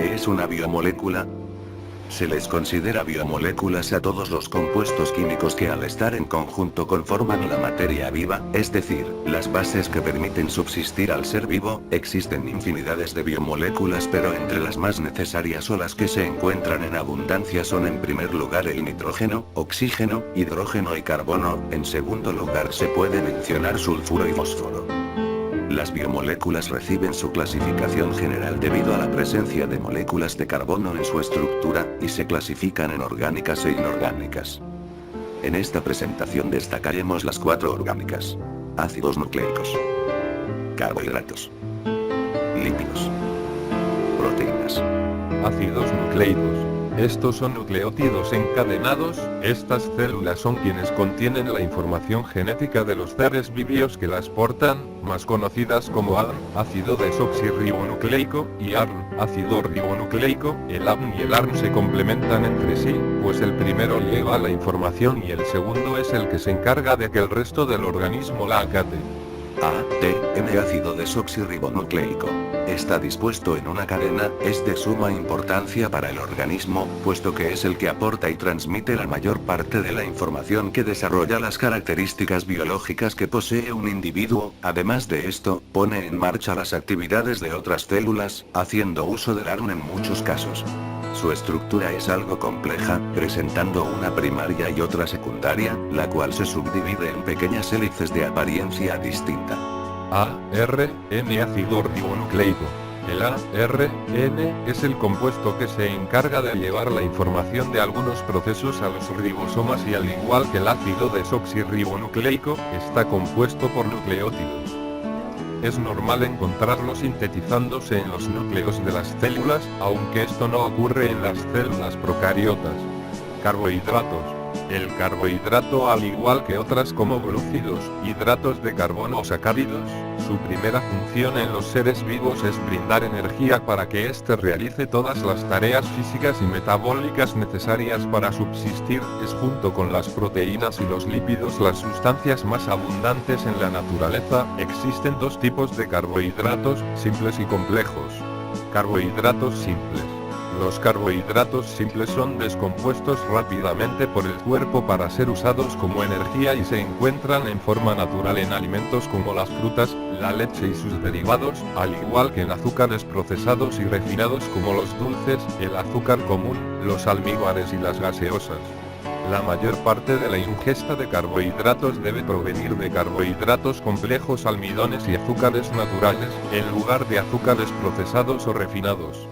¿Qué es una biomolécula? Se les considera biomoléculas a todos los compuestos químicos que al estar en conjunto conforman la materia viva, es decir, las bases que permiten subsistir al ser vivo. Existen infinidades de biomoléculas, pero entre las más necesarias o las que se encuentran en abundancia son en primer lugar el nitrógeno, oxígeno, hidrógeno y carbono. En segundo lugar se puede mencionar sulfuro y fósforo. Las biomoléculas reciben su clasificación general debido a la presencia de moléculas de carbono en su estructura, y se clasifican en orgánicas e inorgánicas. En esta presentación destacaremos las 4 orgánicas: ácidos nucleicos, carbohidratos, lípidos, proteínas. Ácidos nucleicos. Estos son nucleótidos encadenados. Estas células son quienes contienen la información genética de los seres vivos que las portan, más conocidas como ADN, ácido desoxirribonucleico, y ARN, ácido ribonucleico. El ADN y el ARN se complementan entre sí, pues el primero lleva la información y el segundo es el que se encarga de que el resto del organismo la acate. ADN, ácido desoxirribonucleico. Está dispuesto en una cadena, es de suma importancia para el organismo, puesto que es el que aporta y transmite la mayor parte de la información que desarrolla las características biológicas que posee un individuo. Además de esto, pone en marcha las actividades de otras células, haciendo uso del ARN en muchos casos. Su estructura es algo compleja, presentando una primaria y otra secundaria, la cual se subdivide en pequeñas hélices de apariencia distinta. ARN, ácido ribonucleico. El ARN es el compuesto que se encarga de llevar la información de algunos procesos a los ribosomas y, al igual que el ácido desoxirribonucleico, está compuesto por nucleótidos. Es normal encontrarlos sintetizándose en los núcleos de las células, aunque esto no ocurre en las células procariotas. Carbohidratos. El carbohidrato, al igual que otras como glúcidos, hidratos de carbono o sacáridos, su primera función en los seres vivos es brindar energía para que éste realice todas las tareas físicas y metabólicas necesarias para subsistir. Es, junto con las proteínas y los lípidos, las sustancias más abundantes en la naturaleza. Existen 2 tipos de carbohidratos, simples y complejos. Carbohidratos simples. Los carbohidratos simples son descompuestos rápidamente por el cuerpo para ser usados como energía y se encuentran en forma natural en alimentos como las frutas, la leche y sus derivados, al igual que en azúcares procesados y refinados como los dulces, el azúcar común, los almíbares y las gaseosas. La mayor parte de la ingesta de carbohidratos debe provenir de carbohidratos complejos, almidones y azúcares naturales, en lugar de azúcares procesados o refinados.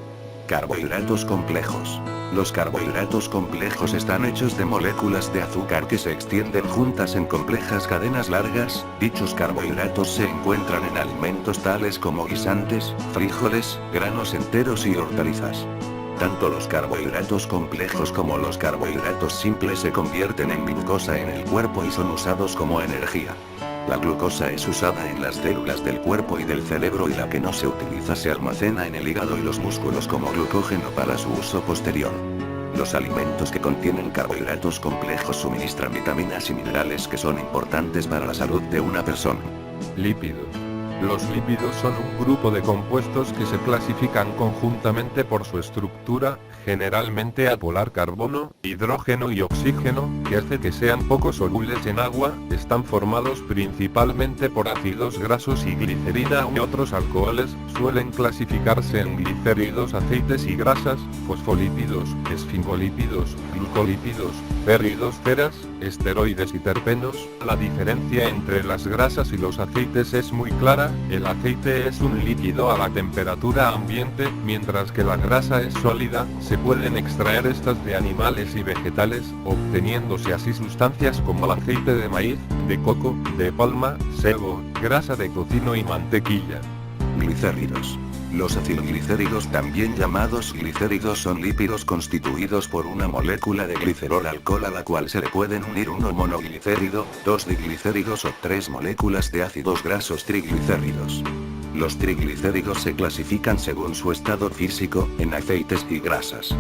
Carbohidratos complejos. Los carbohidratos complejos están hechos de moléculas de azúcar que se extienden juntas en complejas cadenas largas. Dichos carbohidratos se encuentran en alimentos tales como guisantes, frijoles, granos enteros y hortalizas. Tanto los carbohidratos complejos como los carbohidratos simples se convierten en glucosa en el cuerpo y son usados como energía. La glucosa es usada en las células del cuerpo y del cerebro, y la que no se utiliza se almacena en el hígado y los músculos como glucógeno para su uso posterior. Los alimentos que contienen carbohidratos complejos suministran vitaminas y minerales que son importantes para la salud de una persona. Lípidos. Los lípidos son un grupo de compuestos que se clasifican conjuntamente por su estructura, generalmente apolar: carbono, hidrógeno y oxígeno, que hace que sean poco solubles en agua. Están formados principalmente por ácidos grasos y glicerina u otros alcoholes. Suelen clasificarse en glicéridos, aceites y grasas, fosfolípidos, esfingolípidos, glucolípidos, ferridos, ceras, esteroides y terpenos. La diferencia entre las grasas y los aceites es muy clara. El aceite es un líquido a la temperatura ambiente, mientras que la grasa es sólida. Se pueden extraer estas de animales y vegetales, obteniéndose así sustancias como el aceite de maíz, de coco, de palma, sebo, grasa de tocino y mantequilla. Glicéridos. Los acilglicéridos, también llamados glicéridos, son lípidos constituidos por una molécula de glicerol alcohol a la cual se le pueden unir un monoglicérido, 2 diglicéridos o 3 moléculas de ácidos grasos triglicéridos. Los triglicéridos se clasifican según su estado físico, en aceites y grasas.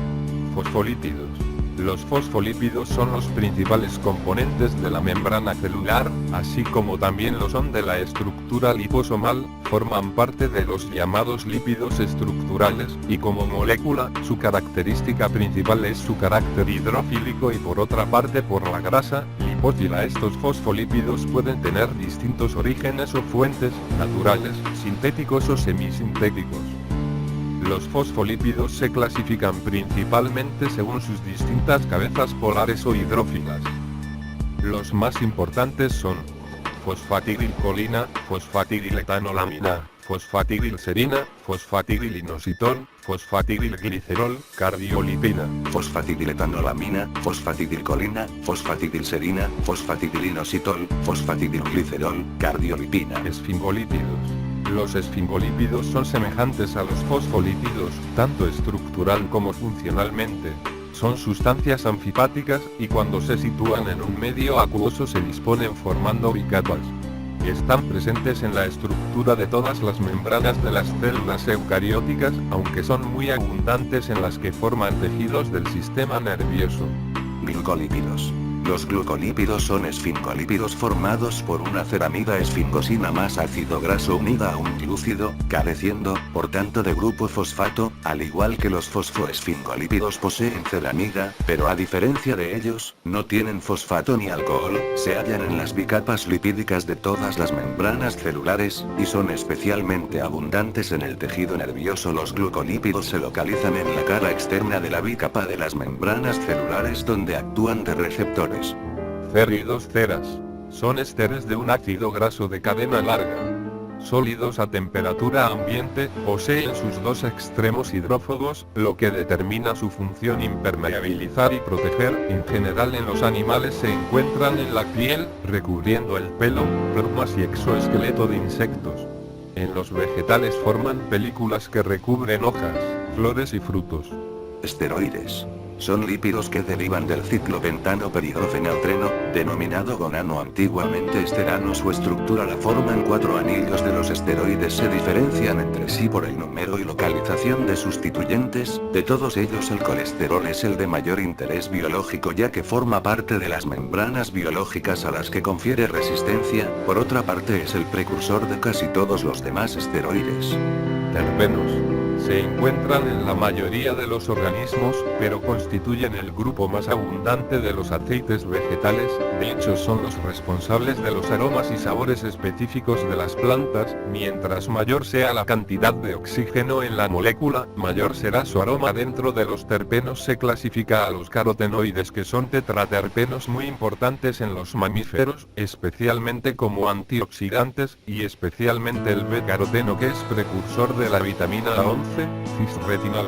Fosfolípidos. Los fosfolípidos son los principales componentes de la membrana celular, así como también lo son de la estructura liposomal, forman parte de los llamados lípidos estructurales, y como molécula, su característica principal es su carácter hidrofílico y por otra parte por la grasa lipófila. Estos fosfolípidos pueden tener distintos orígenes o fuentes, naturales, sintéticos o semisintéticos. Los fosfolípidos se clasifican principalmente según sus distintas cabezas polares o hidrófilas. Los más importantes son fosfatidilcolina, fosfatidilethanolamina, fosfatidilserina, fosfatidilinositol, fosfatidilglicerol, cardiolipina, fosfatidilethanolamina, fosfatidilcolina, fosfatidilserina, fosfatidilinositol, fosfatidilglicerol, cardiolipina. Esfingolípidos. Los esfingolípidos son semejantes a los fosfolípidos, tanto estructural como funcionalmente. Son sustancias anfipáticas, y cuando se sitúan en un medio acuoso se disponen formando bicapas. Están presentes en la estructura de todas las membranas de las células eucarióticas, aunque son muy abundantes en las que forman tejidos del sistema nervioso. Glucolípidos. Los glucolípidos son esfingolípidos formados por una ceramida esfingosina más ácido graso unida a un glúcido, careciendo, por tanto, de grupo fosfato, al igual que los fosfoesfingolípidos poseen ceramida, pero a diferencia de ellos, no tienen fosfato ni alcohol, se hallan en las bicapas lipídicas de todas las membranas celulares, y son especialmente abundantes en el tejido nervioso. Los glucolípidos se localizan en la cara externa de la bicapa de las membranas celulares donde actúan de receptores. Férridos ceras. Son esteres de un ácido graso de cadena larga. Sólidos a temperatura ambiente, poseen sus dos extremos hidrófobos, lo que determina su función impermeabilizar y proteger. En general en los animales se encuentran en la piel, recubriendo el pelo, plumas y exoesqueleto de insectos. En los vegetales forman películas que recubren hojas, flores y frutos. Esteroides. Son lípidos que derivan del ciclopentano perhidrofenaltreno, denominado gonano antiguamente esterano. Su estructura la forman 4 anillos de los esteroides. Se diferencian entre sí por el número y localización de sustituyentes. De todos ellos el colesterol es el de mayor interés biológico, ya que forma parte de las membranas biológicas a las que confiere resistencia. Por otra parte es el precursor de casi todos los demás esteroides. Terpenos. Se encuentran en la mayoría de los organismos, pero constituyen el grupo más abundante de los aceites vegetales. De hecho son los responsables de los aromas y sabores específicos de las plantas. Mientras mayor sea la cantidad de oxígeno en la molécula, mayor será su aroma. Dentro de los terpenos se clasifica a los carotenoides, que son tetraterpenos muy importantes en los mamíferos, especialmente como antioxidantes, y especialmente el beta-caroteno, que es precursor de la vitamina A11, cisretinol.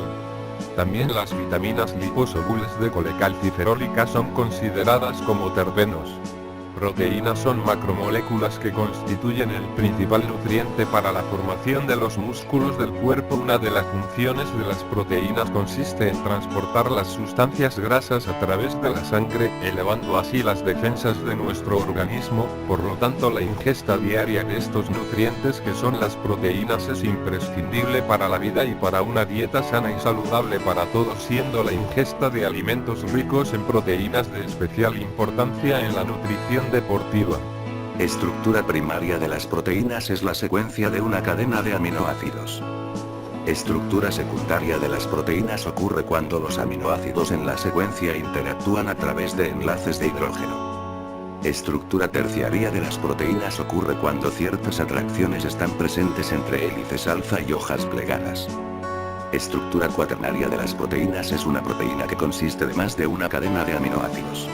También las vitaminas liposolubles de colecalciferólica son consideradas como terpenos. Proteínas son macromoléculas que constituyen el principal nutriente para la formación de los músculos del cuerpo. Una de las funciones de las proteínas consiste en transportar las sustancias grasas a través de la sangre, elevando así las defensas de nuestro organismo. Por lo tanto, la ingesta diaria de estos nutrientes, que son las proteínas, es imprescindible para la vida y para una dieta sana y saludable para todos, siendo la ingesta de alimentos ricos en proteínas de especial importancia en la nutrición deportiva. Estructura primaria de las proteínas es la secuencia de una cadena de aminoácidos. Estructura secundaria de las proteínas ocurre cuando los aminoácidos en la secuencia interactúan a través de enlaces de hidrógeno. Estructura terciaria de las proteínas ocurre cuando ciertas atracciones están presentes entre hélices alfa y hojas plegadas. Estructura cuaternaria de las proteínas es una proteína que consiste de más de una cadena de aminoácidos.